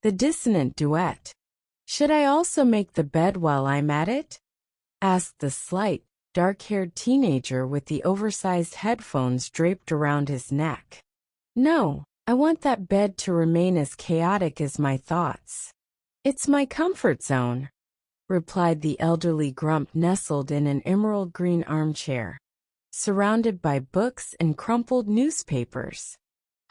The dissonant duet. Should I also make the bed while I'm at it? Asked the slight, dark-haired teenager with the oversized headphones draped around his neck. No, I want that bed to remain as chaotic as my thoughts. It's my comfort zone, replied the elderly grump nestled in an emerald green armchair, surrounded by books and crumpled newspapers.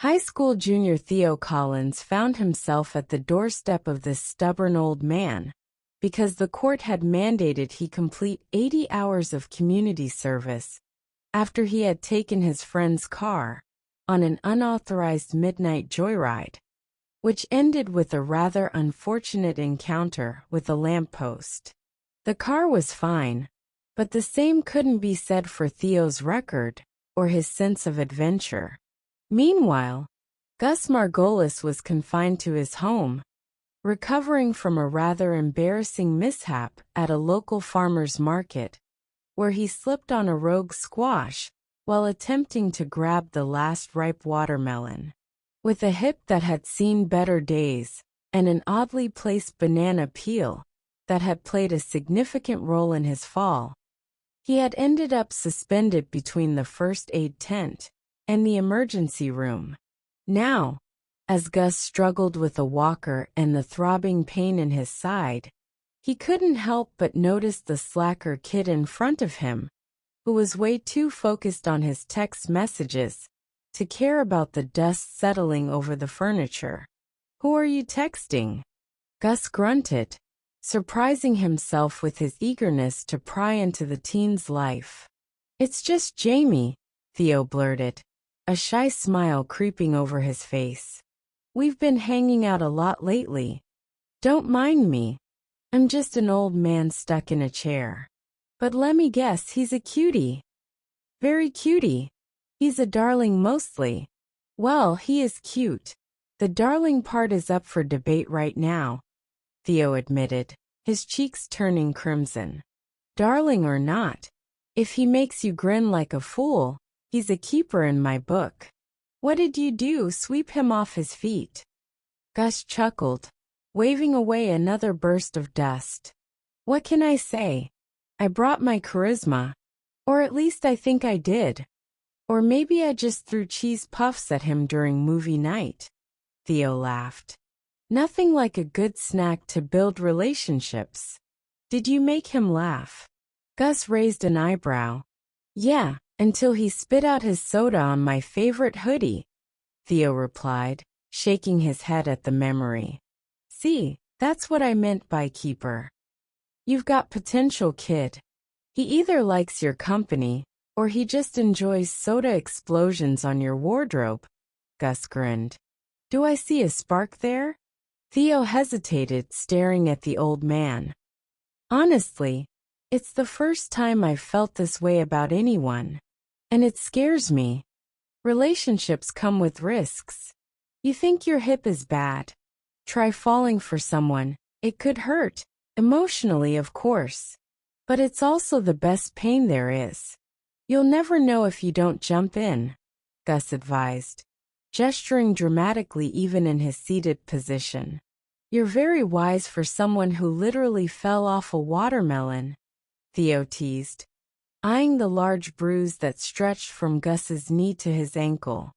High school junior Theo Collins found himself at the doorstep of this stubborn old man, because the court had mandated he complete 80 hours of community service after he had taken his friend's car on an unauthorized midnight joyride, which ended with a rather unfortunate encounter with a lamppost. The car was fine, but the same couldn't be said for Theo's record or his sense of adventure. Meanwhile, Gus Margolis was confined to his home, recovering from a rather embarrassing mishap at a local farmer's market, where he slipped on a rogue squash while attempting to grab the last ripe watermelon. With a hip that had seen better days and an oddly placed banana peel that had played a significant role in his fall, he had ended up suspended between the first aid tent and the emergency room. Now, as Gus struggled with a walker and the throbbing pain in his side, he couldn't help but notice the slacker kid in front of him, who was way too focused on his text messages to care about the dust settling over the furniture. "Who are you texting?" Gus grunted, surprising himself with his eagerness to pry into the teen's life. "It's just Jamie," Theo blurted, a shy smile creeping over his face. "We've been hanging out a lot lately. Don't mind me. I'm just an old man stuck in a chair. But let me guess, he's a cutie." "Very cutie. He's a darling mostly." "Well, he is cute. The darling part is up for debate right now," Theo admitted, his cheeks turning crimson. "Darling or not, if he makes you grin like a fool, he's a keeper in my book." "What did you do, sweep him off his feet?" Gus chuckled, waving away another burst of dust. "What can I say? I brought my charisma. Or at least I think I did. Or maybe I just threw cheese puffs at him during movie night." Theo laughed. "Nothing like a good snack to build relationships. Did you make him laugh?" Gus raised an eyebrow. "Yeah, until he spit out his soda on my favorite hoodie," Theo replied, shaking his head at the memory. "See, that's what I meant by keeper. You've got potential, kid. He either likes your company, or he just enjoys soda explosions on your wardrobe." Gus grinned. "Do I see a spark there?" Theo hesitated, staring at the old man. "Honestly, it's the first time I've felt this way about anyone. And it scares me. Relationships come with risks. You think your hip is bad. Try falling for someone. It could hurt. Emotionally, of course. But it's also the best pain there is. You'll never know if you don't jump in," Gus advised, gesturing dramatically even in his seated position. "You're very wise for someone who literally fell off a watermelon," Theo teased, eyeing the large bruise that stretched from Gus's knee to his ankle.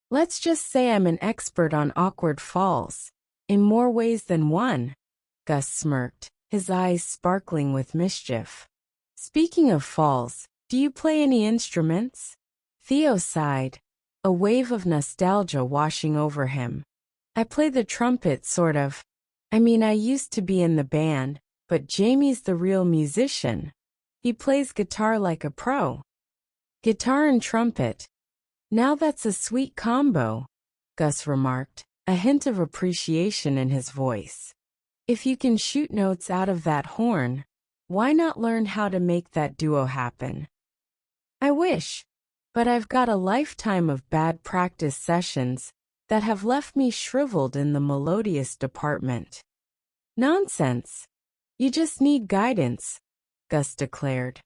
"Let's just say I'm an expert on awkward falls, in more ways than one," Gus smirked, his eyes sparkling with mischief. "Speaking of falls, do you play any instruments?" Theo sighed, a wave of nostalgia washing over him. "I play the trumpet, sort of. I mean, I used to be in the band, but Jamie's the real musician. He plays guitar like a pro." "Guitar and trumpet. Now that's a sweet combo," Gus remarked, a hint of appreciation in his voice. "If you can shoot notes out of that horn, why not learn how to make that duo happen?" "I wish, but I've got a lifetime of bad practice sessions that have left me shriveled in the melodious department." "Nonsense. You just need guidance," Gus declared.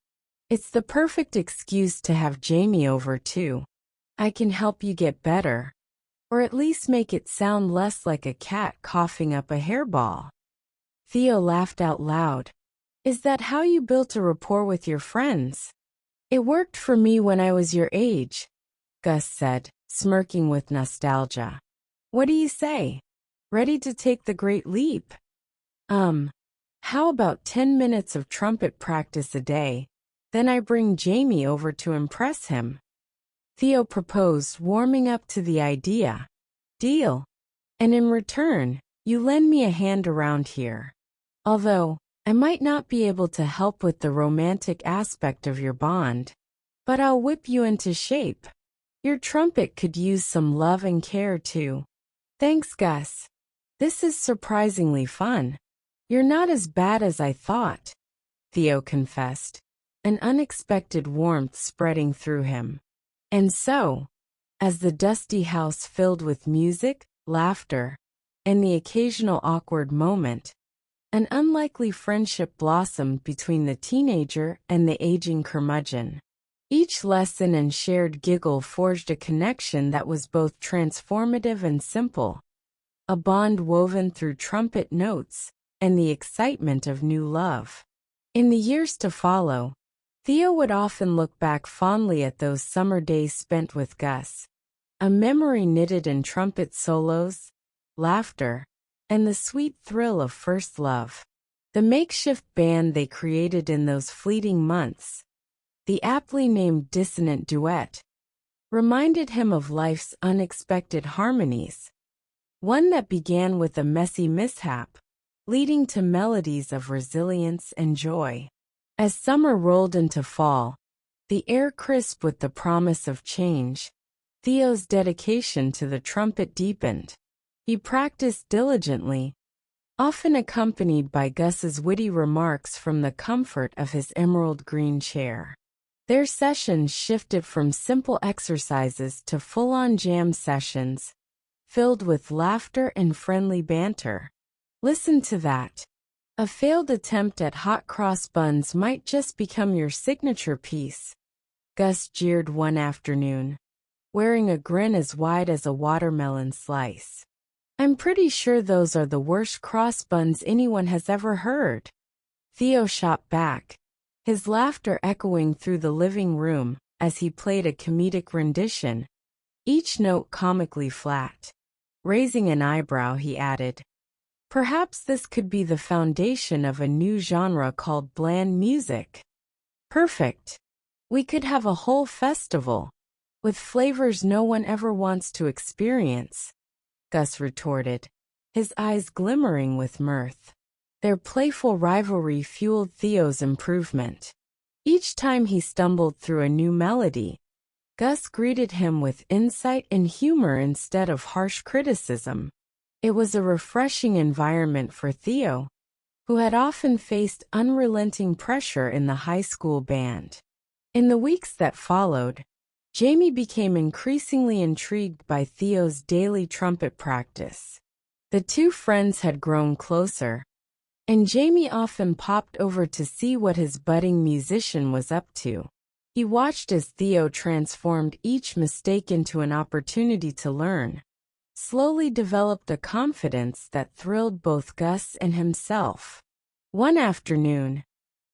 "It's the perfect excuse to have Jamie over too. I can help you get better." Or at least make it sound less like a cat coughing up a hairball. Theo laughed out loud. Is that how you built a rapport with your friends? It worked for me when I was your age, Gus said, smirking with nostalgia. What do you say? Ready to take the great leap? How about 10 minutes of trumpet practice a day? Then I bring Jamie over to impress him. Theo proposed, warming up to the idea. Deal. And in return, you lend me a hand around here. Although, I might not be able to help with the romantic aspect of your bond, but I'll whip you into shape. Your trumpet could use some love and care too. Thanks, Gus. This is surprisingly fun. You're not as bad as I thought, Theo confessed, an unexpected warmth spreading through him. And so, as the dusty house filled with music, laughter, and the occasional awkward moment, an unlikely friendship blossomed between the teenager and the aging curmudgeon. Each lesson and shared giggle forged a connection that was both transformative and simple, a bond woven through trumpet notes and the excitement of new love. In the years to follow, Theo would often look back fondly at those summer days spent with Gus, a memory knitted in trumpet solos, laughter, and the sweet thrill of first love. The makeshift band they created in those fleeting months, the aptly named Dissonant Duet, reminded him of life's unexpected harmonies, one that began with a messy mishap, leading to melodies of resilience and joy. As summer rolled into fall, the air crisp with the promise of change, Theo's dedication to the trumpet deepened. He practiced diligently, often accompanied by Gus's witty remarks from the comfort of his emerald green chair. Their sessions shifted from simple exercises to full-on jam sessions, filled with laughter and friendly banter. Listen to that. A failed attempt at hot cross buns might just become your signature piece, Gus jeered one afternoon, wearing a grin as wide as a watermelon slice. I'm pretty sure those are the worst cross buns anyone has ever heard. Theo shot back, his laughter echoing through the living room as he played a comedic rendition, each note comically flat. Raising an eyebrow, he added, perhaps this could be the foundation of a new genre called bland music. Perfect. We could have a whole festival, with flavors no one ever wants to experience, Gus retorted, his eyes glimmering with mirth. Their playful rivalry fueled Theo's improvement. Each time he stumbled through a new melody, Gus greeted him with insight and humor instead of harsh criticism. It was a refreshing environment for Theo, who had often faced unrelenting pressure in the high school band. In the weeks that followed, Jamie became increasingly intrigued by Theo's daily trumpet practice. The two friends had grown closer, and Jamie often popped over to see what his budding musician was up to. He watched as Theo transformed each mistake into an opportunity to learn, slowly developed a confidence that thrilled both Gus and himself. One afternoon,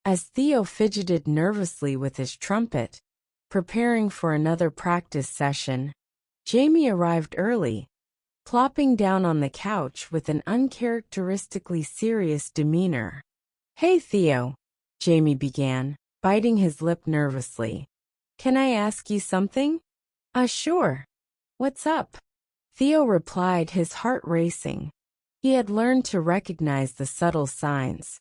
as Theo fidgeted nervously with his trumpet, preparing for another practice session, Jamie arrived early, plopping down on the couch with an uncharacteristically serious demeanor. Hey Theo, Jamie began, biting his lip nervously. Can I ask you something? Sure. What's up? Theo replied, his heart racing. He had learned to recognize the subtle signs.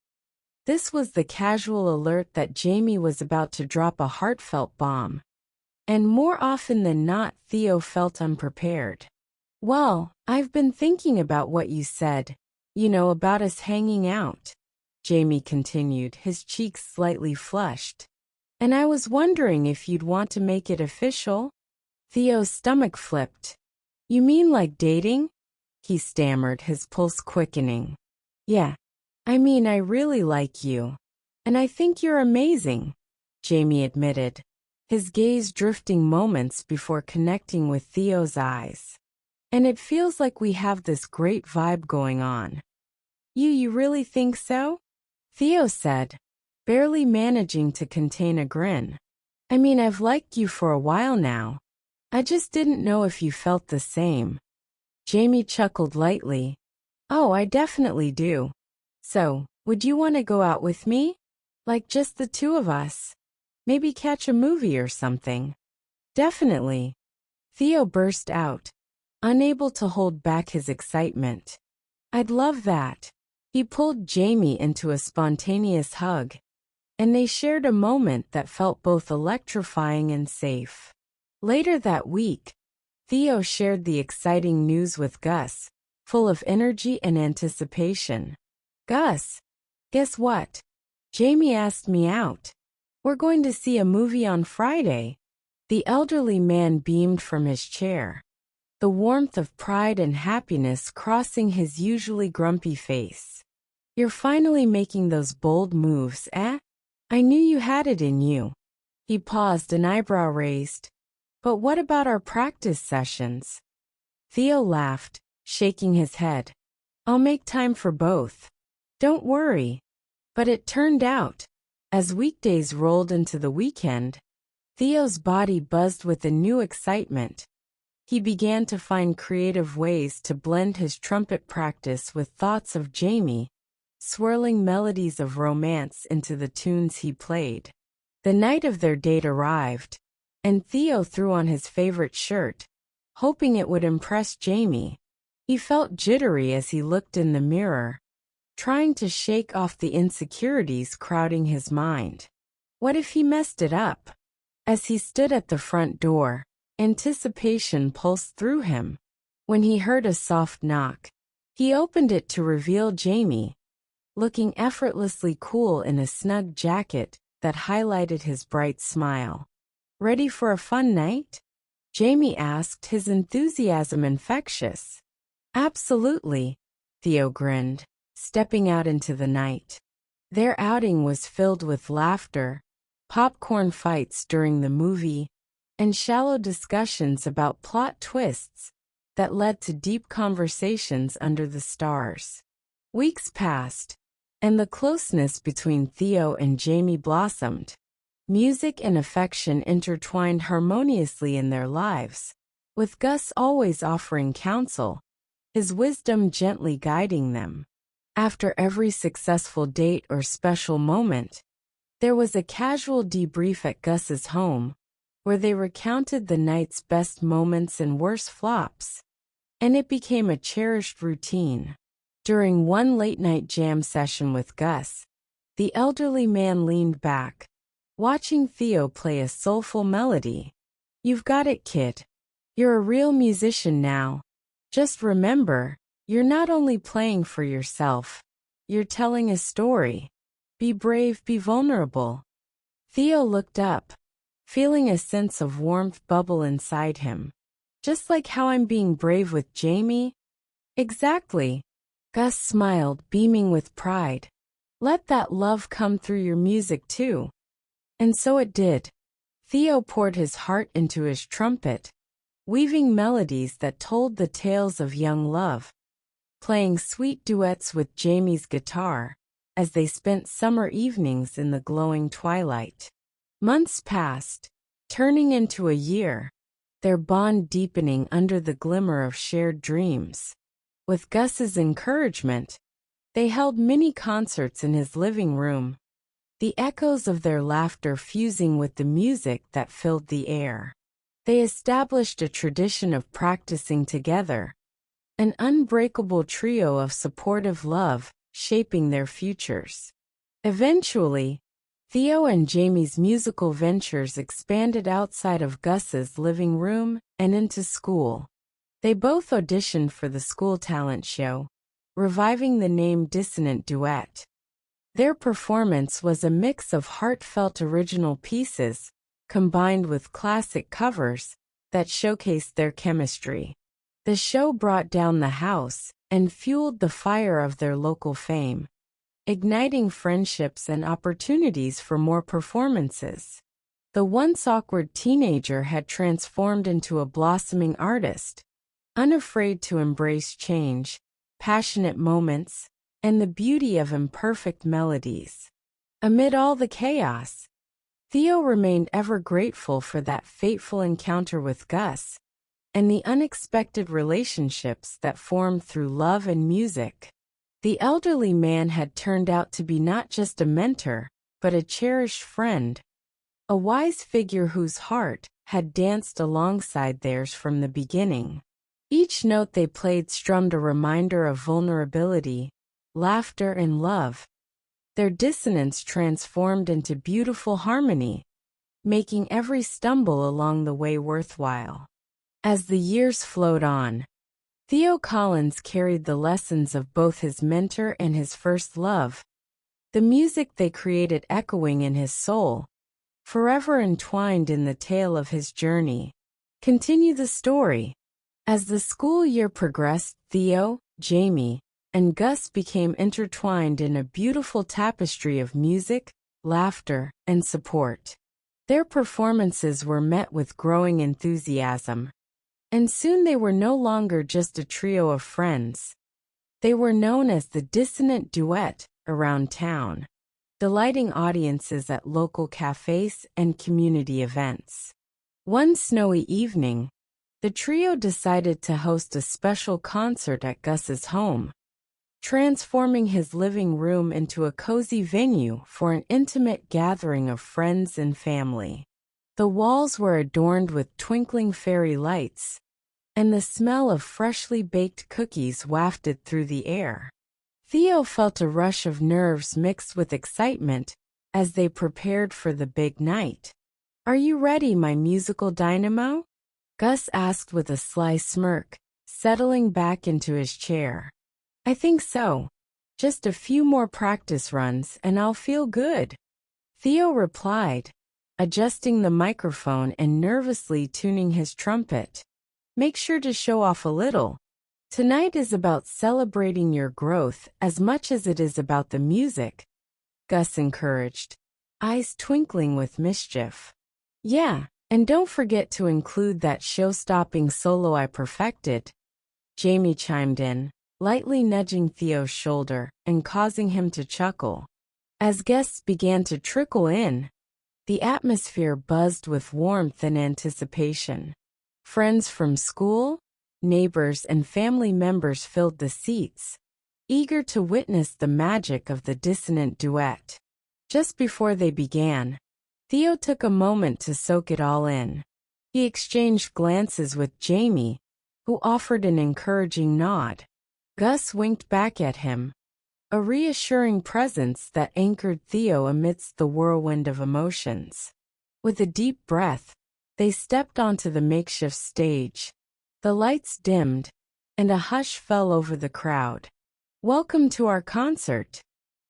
This was the casual alert that Jamie was about to drop a heartfelt bomb. And more often than not, Theo felt unprepared. Well, I've been thinking about what you said, about us hanging out, Jamie continued, his cheeks slightly flushed. And I was wondering if you'd want to make it official? Theo's stomach flipped. You mean like dating? He stammered, his pulse quickening. Yeah. I really like you. And I think you're amazing, Jamie admitted, his gaze drifting moments before connecting with Theo's eyes. And it feels like we have this great vibe going on. You really think so? Theo said, barely managing to contain a grin. I mean, I've liked you for a while now. I just didn't know if you felt the same. Jamie chuckled lightly. Oh, I definitely do. So, would you want to go out with me? Like just the two of us? Maybe catch a movie or something? Definitely. Theo burst out, unable to hold back his excitement. I'd love that. He pulled Jamie into a spontaneous hug, and they shared a moment that felt both electrifying and safe. Later that week, Theo shared the exciting news with Gus, full of energy and anticipation. Gus, guess what? Jamie asked me out. We're going to see a movie on Friday. The elderly man beamed from his chair, the warmth of pride and happiness crossing his usually grumpy face. You're finally making those bold moves, eh? I knew you had it in you. He paused, an eyebrow raised. But what about our practice sessions? Theo laughed, shaking his head. I'll make time for both. Don't worry. But it turned out, as weekdays rolled into the weekend, Theo's body buzzed with a new excitement. He began to find creative ways to blend his trumpet practice with thoughts of Jamie, swirling melodies of romance into the tunes he played. The night of their date arrived, and Theo threw on his favorite shirt, hoping it would impress Jamie. He felt jittery as he looked in the mirror, trying to shake off the insecurities crowding his mind. What if he messed it up? As he stood at the front door, anticipation pulsed through him. When he heard a soft knock, he opened it to reveal Jamie, looking effortlessly cool in a snug jacket that highlighted his bright smile. Ready for a fun night? Jamie asked, his enthusiasm infectious. Absolutely, Theo grinned, stepping out into the night. Their outing was filled with laughter, popcorn fights during the movie, and shallow discussions about plot twists that led to deep conversations under the stars. Weeks passed, and the closeness between Theo and Jamie blossomed. Music and affection intertwined harmoniously in their lives, with Gus always offering counsel, his wisdom gently guiding them. After every successful date or special moment, there was a casual debrief at Gus's home, where they recounted the night's best moments and worst flops, and it became a cherished routine. During one late-night jam session with Gus, the elderly man leaned back, watching Theo play a soulful melody. You've got it, kid. You're a real musician now. Just remember, you're not only playing for yourself, you're telling a story. Be brave, be vulnerable. Theo looked up, feeling a sense of warmth bubble inside him. Just like how I'm being brave with Jamie? Exactly. Gus smiled, beaming with pride. Let that love come through your music too. And so it did. Theo poured his heart into his trumpet, weaving melodies that told the tales of young love, playing sweet duets with Jamie's guitar, as they spent summer evenings in the glowing twilight. Months passed, turning into a year, their bond deepening under the glimmer of shared dreams. With Gus's encouragement, they held mini concerts in his living room, the echoes of their laughter fusing with the music that filled the air. They established a tradition of practicing together, an unbreakable trio of supportive love, shaping their futures. Eventually, Theo and Jamie's musical ventures expanded outside of Gus's living room and into school. They both auditioned for the school talent show, reviving the name Dissonant Duet. Their performance was a mix of heartfelt original pieces, combined with classic covers, that showcased their chemistry. The show brought down the house and fueled the fire of their local fame, igniting friendships and opportunities for more performances. The once awkward teenager had transformed into a blossoming artist, unafraid to embrace change, passionate moments, and the beauty of imperfect melodies. Amid all the chaos, Theo remained ever grateful for that fateful encounter with Gus and the unexpected relationships that formed through love and music. The elderly man had turned out to be not just a mentor, but a cherished friend, a wise figure whose heart had danced alongside theirs from the beginning. Each note they played strummed a reminder of vulnerability, laughter, and love. Their dissonance transformed into beautiful harmony, making every stumble along the way worthwhile. As the years flowed on, Theo Collins carried the lessons of both his mentor and his first love, the music they created echoing in his soul, forever entwined in the tale of his journey. Continue the story. As the school year progressed, Theo, Jamie, and Gus became intertwined in a beautiful tapestry of music, laughter, and support. Their performances were met with growing enthusiasm, and soon they were no longer just a trio of friends. They were known as the Dissonant Duet around town, delighting audiences at local cafes and community events. One snowy evening, the trio decided to host a special concert at Gus's home, transforming his living room into a cozy venue for an intimate gathering of friends and family. The walls were adorned with twinkling fairy lights, and the smell of freshly baked cookies wafted through the air. Theo felt a rush of nerves mixed with excitement as they prepared for the big night. "Are you ready, my musical dynamo?" Gus asked with a sly smirk, settling back into his chair. "I think so. Just a few more practice runs and I'll feel good," Theo replied, adjusting the microphone and nervously tuning his trumpet. "Make sure to show off a little. Tonight is about celebrating your growth as much as it is about the music," Gus encouraged, eyes twinkling with mischief. "Yeah, and don't forget to include that show-stopping solo I perfected," Jamie chimed in, lightly nudging Theo's shoulder and causing him to chuckle. As guests began to trickle in, the atmosphere buzzed with warmth and anticipation. Friends from school, neighbors, and family members filled the seats, eager to witness the magic of the Dissonant Duet. Just before they began, Theo took a moment to soak it all in. He exchanged glances with Jamie, who offered an encouraging nod. Gus winked back at him, a reassuring presence that anchored Theo amidst the whirlwind of emotions. With a deep breath, they stepped onto the makeshift stage. The lights dimmed, and a hush fell over the crowd. "Welcome to our concert.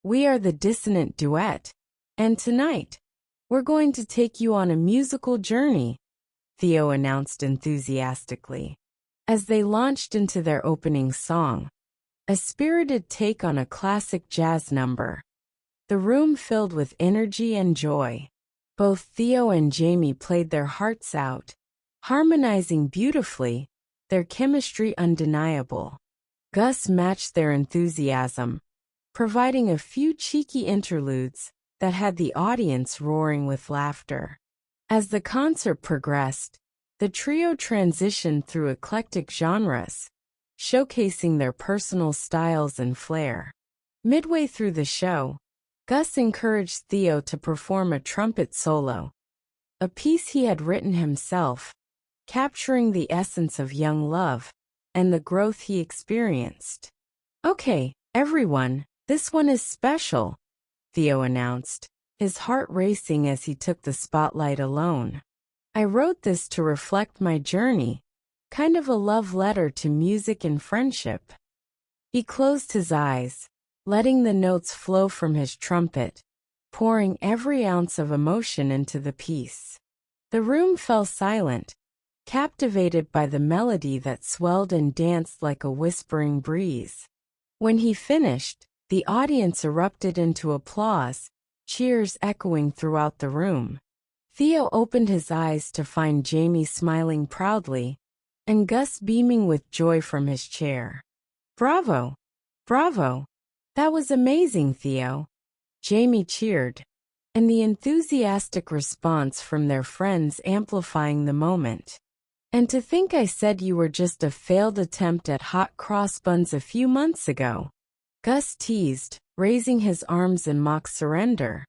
We are the Dissonant Duet, and tonight, we're going to take you on a musical journey," Theo announced enthusiastically. As they launched into their opening song, a spirited take on a classic jazz number, the room filled with energy and joy. Both Theo and Jamie played their hearts out, harmonizing beautifully, their chemistry undeniable. Gus matched their enthusiasm, providing a few cheeky interludes that had the audience roaring with laughter. As the concert progressed, the trio transitioned through eclectic genres, showcasing their personal styles and flair. Midway through the show, Gus encouraged Theo to perform a trumpet solo, a piece he had written himself, capturing the essence of young love and the growth he experienced. "Okay, everyone, this one is special," Theo announced, his heart racing as he took the spotlight alone. "I wrote this to reflect my journey, kind of a love letter to music and friendship." He closed his eyes, letting the notes flow from his trumpet, pouring every ounce of emotion into the piece. The room fell silent, captivated by the melody that swelled and danced like a whispering breeze. When he finished, the audience erupted into applause, cheers echoing throughout the room. Theo opened his eyes to find Jamie smiling proudly, and Gus beaming with joy from his chair. "Bravo! Bravo! That was amazing, Theo!" Jamie cheered, and the enthusiastic response from their friends amplifying the moment. "And to think I said you were just a failed attempt at hot cross buns a few months ago," Gus teased, raising his arms in mock surrender.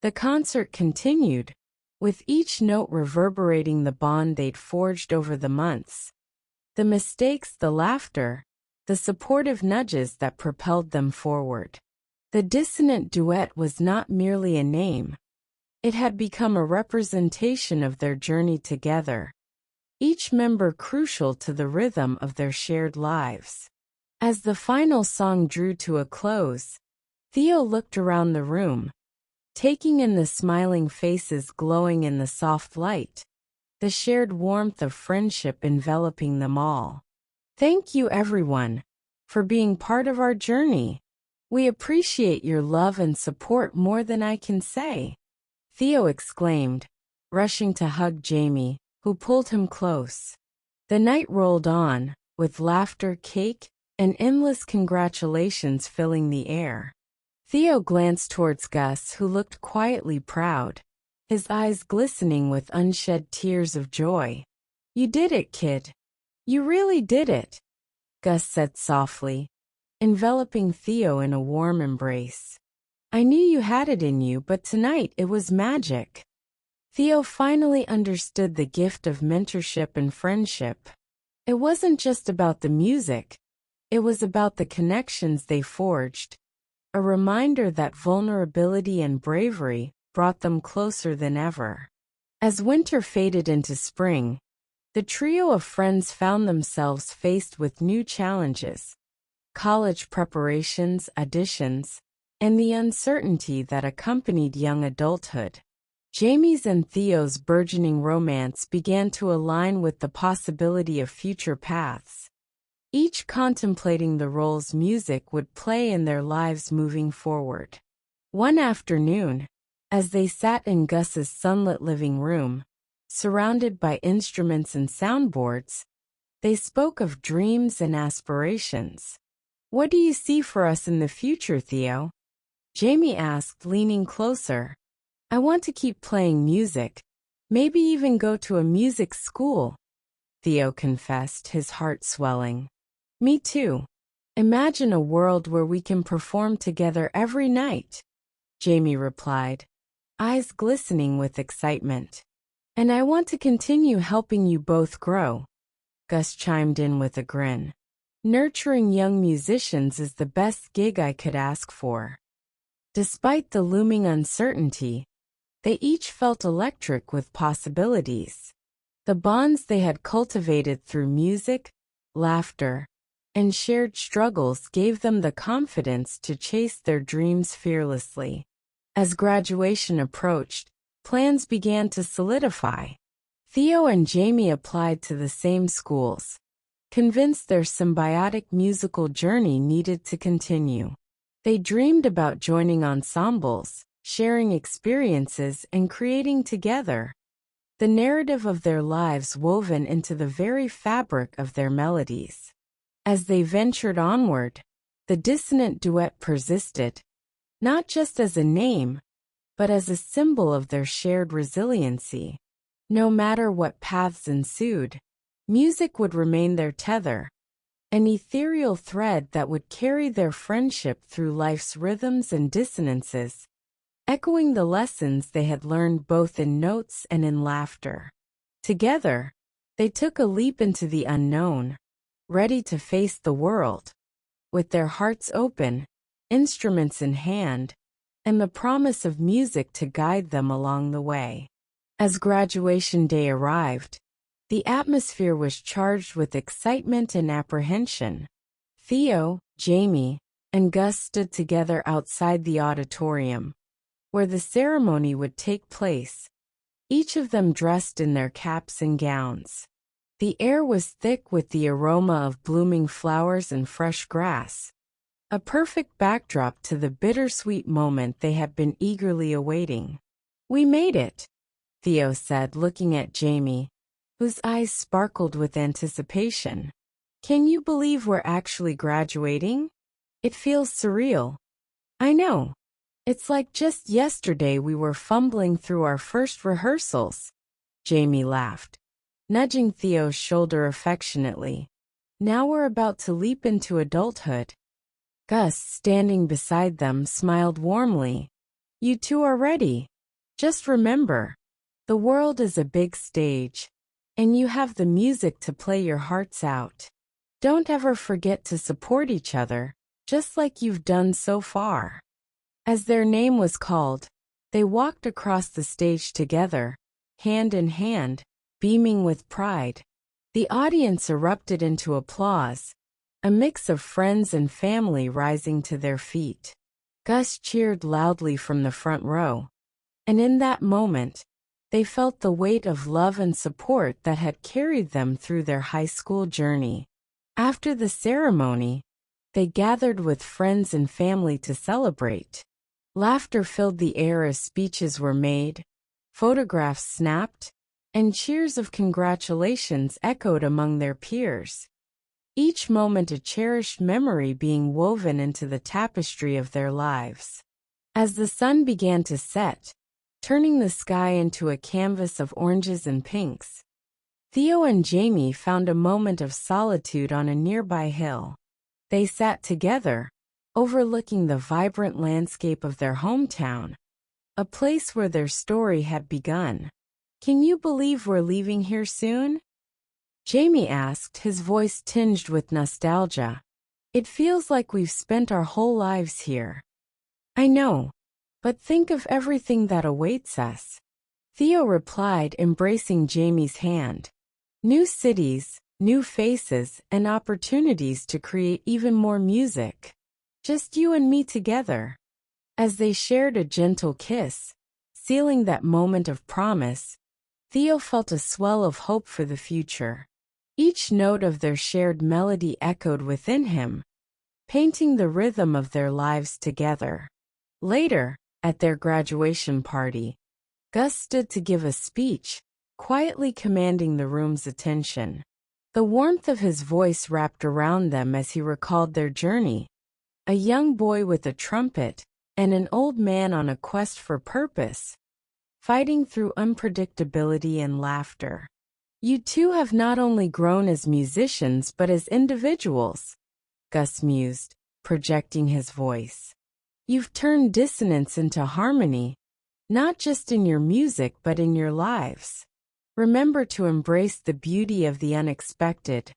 The concert continued, with each note reverberating the bond they'd forged over the months. The mistakes, the laughter, the supportive nudges that propelled them forward. The Dissonant Duet was not merely a name. It had become a representation of their journey together, each member crucial to the rhythm of their shared lives. As the final song drew to a close, Theo looked around the room, taking in the smiling faces glowing in the soft light, the shared warmth of friendship enveloping them all. "Thank you, everyone, for being part of our journey. We appreciate your love and support more than I can say," Theo exclaimed, rushing to hug Jamie, who pulled him close. The night rolled on, with laughter, cake, and endless congratulations filling the air. Theo glanced towards Gus, who looked quietly proud, his eyes glistening with unshed tears of joy. "You did it, kid. You really did it," Gus said softly, enveloping Theo in a warm embrace. "I knew you had it in you, but tonight it was magic." Theo finally understood the gift of mentorship and friendship. It wasn't just about the music, it was about the connections they forged, a reminder that vulnerability and bravery brought them closer than ever. As winter faded into spring, the trio of friends found themselves faced with new challenges: college preparations, auditions, and the uncertainty that accompanied young adulthood. Jamie's and Theo's burgeoning romance began to align with the possibility of future paths, each contemplating the roles music would play in their lives moving forward. One afternoon, as they sat in Gus's sunlit living room, surrounded by instruments and soundboards, they spoke of dreams and aspirations. "What do you see for us in the future, Theo?" Jamie asked, leaning closer. "I want to keep playing music, maybe even go to a music school," Theo confessed, his heart swelling. "Me too. Imagine a world where we can perform together every night," Jamie replied, eyes glistening with excitement. "And I want to continue helping you both grow," Gus chimed in with a grin. "Nurturing young musicians is the best gig I could ask for." Despite the looming uncertainty, they each felt electric with possibilities. The bonds they had cultivated through music, laughter, and shared struggles gave them the confidence to chase their dreams fearlessly. As graduation approached, plans began to solidify. Theo and Jamie applied to the same schools, convinced their symbiotic musical journey needed to continue. They dreamed about joining ensembles, sharing experiences, and creating together, the narrative of their lives woven into the very fabric of their melodies. As they ventured onward, the Dissonant Duet persisted, not just as a name, but as a symbol of their shared resiliency. No matter what paths ensued, music would remain their tether, an ethereal thread that would carry their friendship through life's rhythms and dissonances, echoing the lessons they had learned both in notes and in laughter. Together, they took a leap into the unknown, ready to face the world, with their hearts open, instruments in hand, and the promise of music to guide them along the way. As graduation day arrived, the atmosphere was charged with excitement and apprehension. Theo, Jamie, and Gus stood together outside the auditorium, where the ceremony would take place, each of them dressed in their caps and gowns. The air was thick with the aroma of blooming flowers and fresh grass, a perfect backdrop to the bittersweet moment they had been eagerly awaiting. "We made it," Theo said, looking at Jamie, whose eyes sparkled with anticipation. Can you believe we're actually graduating? It feels surreal. I know. It's like just yesterday we were fumbling through our first rehearsals. Jamie laughed, nudging Theo's shoulder affectionately. Now we're about to leap into adulthood. Gus, standing beside them, smiled warmly. You two are ready. Just remember, the world is a big stage, and you have the music to play your hearts out. Don't ever forget to support each other, just like you've done so far. As their name was called, they walked across the stage together, hand in hand, beaming with pride. The audience erupted into applause, a mix of friends and family rising to their feet. Gus cheered loudly from the front row, and in that moment, they felt the weight of love and support that had carried them through their high school journey. After the ceremony, they gathered with friends and family to celebrate. Laughter filled the air as speeches were made, photographs snapped, and cheers of congratulations echoed among their peers. Each moment a cherished memory being woven into the tapestry of their lives. As the sun began to set, turning the sky into a canvas of oranges and pinks, Theo and Jamie found a moment of solitude on a nearby hill. They sat together, overlooking the vibrant landscape of their hometown, a place where their story had begun. Can you believe we're leaving here soon? Jamie asked, his voice tinged with nostalgia. It feels like we've spent our whole lives here. I know, but think of everything that awaits us. Theo replied, embracing Jamie's hand. New cities, new faces, and opportunities to create even more music. Just you and me together. As they shared a gentle kiss, sealing that moment of promise, Theo felt a swell of hope for the future. Each note of their shared melody echoed within him, painting the rhythm of their lives together. Later, at their graduation party, Gus stood to give a speech, quietly commanding the room's attention. The warmth of his voice wrapped around them as he recalled their journey. A young boy with a trumpet, and an old man on a quest for purpose, fighting through unpredictability and laughter. You two have not only grown as musicians but as individuals, Gus mused, projecting his voice. You've turned dissonance into harmony, not just in your music but in your lives. Remember to embrace the beauty of the unexpected,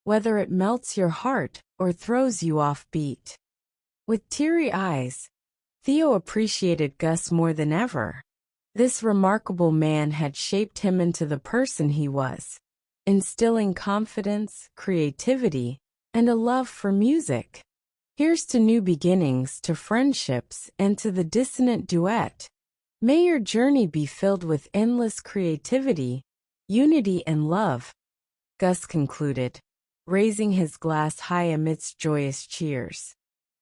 whether it melts your heart or throws you off beat. With teary eyes, Theo appreciated Gus more than ever. This remarkable man had shaped him into the person he was, instilling confidence, creativity, and a love for music. Here's to new beginnings, to friendships, and to the Dissonant Duet. May your journey be filled with endless creativity, unity, and love, Gus concluded, raising his glass high amidst joyous cheers.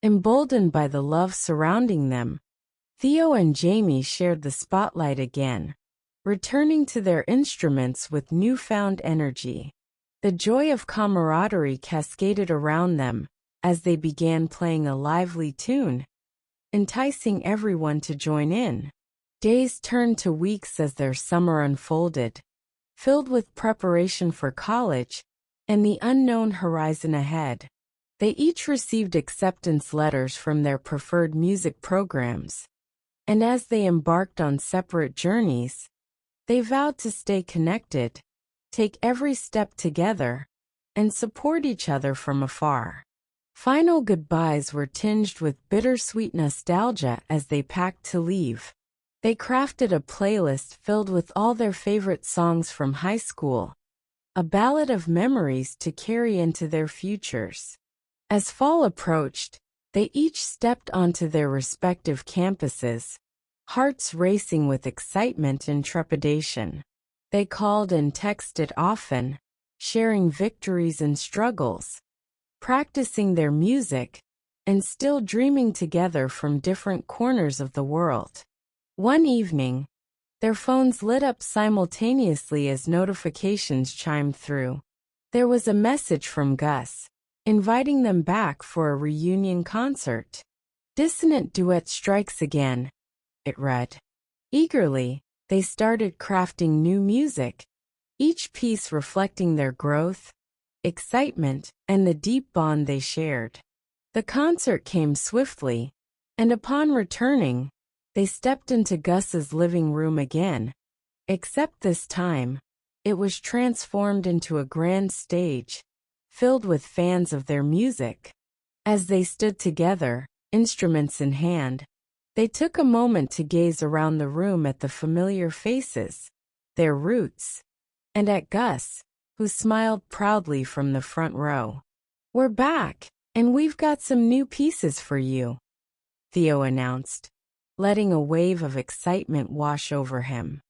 Emboldened by the love surrounding them, Theo and Jamie shared the spotlight again, returning to their instruments with newfound energy. The joy of camaraderie cascaded around them as they began playing a lively tune, enticing everyone to join in. Days turned to weeks as their summer unfolded, filled with preparation for college and the unknown horizon ahead. They each received acceptance letters from their preferred music programs, and as they embarked on separate journeys, they vowed to stay connected, take every step together, and support each other from afar. Final goodbyes were tinged with bittersweet nostalgia as they packed to leave. They crafted a playlist filled with all their favorite songs from high school, a ballad of memories to carry into their futures. As fall approached, they each stepped onto their respective campuses, hearts racing with excitement and trepidation. They called and texted often, sharing victories and struggles, practicing their music, and still dreaming together from different corners of the world. One evening, Their phones lit up simultaneously as notifications chimed through. There was a message from Gus, inviting them back for a reunion concert. "Dissonant Duet strikes again," it read. Eagerly, they started crafting new music, each piece reflecting their growth, excitement, and the deep bond they shared. The concert came swiftly, and upon returning, they stepped into Gus's living room again, except this time, it was transformed into a grand stage, filled with fans of their music. As they stood together, instruments in hand, they took a moment to gaze around the room at the familiar faces, their roots, and at Gus, who smiled proudly from the front row. "We're back, and we've got some new pieces for you," Theo announced, letting a wave of excitement wash over him.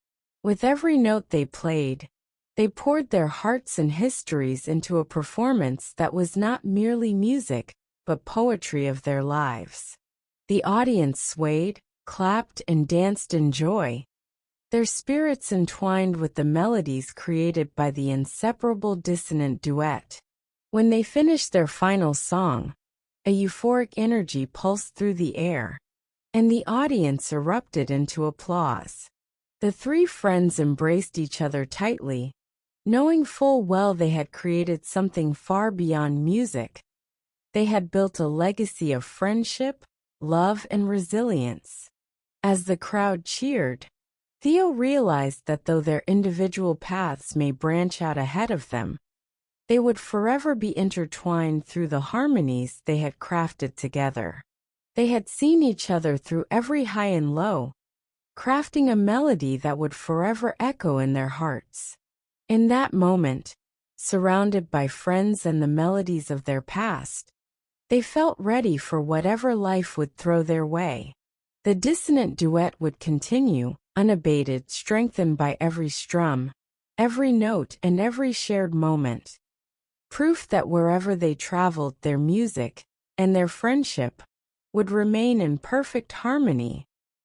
With every note they played, they poured their hearts and histories into a performance that was not merely music, but poetry of their lives. The audience swayed, clapped, and danced in joy, their spirits entwined with the melodies created by the inseparable Dissonant Duet. When they finished their final song, a euphoric energy pulsed through the air, and the audience erupted into applause. The three friends embraced each other tightly, knowing full well they had created something far beyond music. They had built a legacy of friendship, love, and resilience. As the crowd cheered, Theo realized that though their individual paths may branch out ahead of them, they would forever be intertwined through the harmonies they had crafted together. They had seen each other through every high and low, crafting a melody that would forever echo in their hearts. In that moment, surrounded by friends and the melodies of their past, they felt ready for whatever life would throw their way. The Dissonant Duet would continue, unabated, strengthened by every strum, every note, and every shared moment. Proof that wherever they traveled, their music and their friendship would remain in perfect harmony,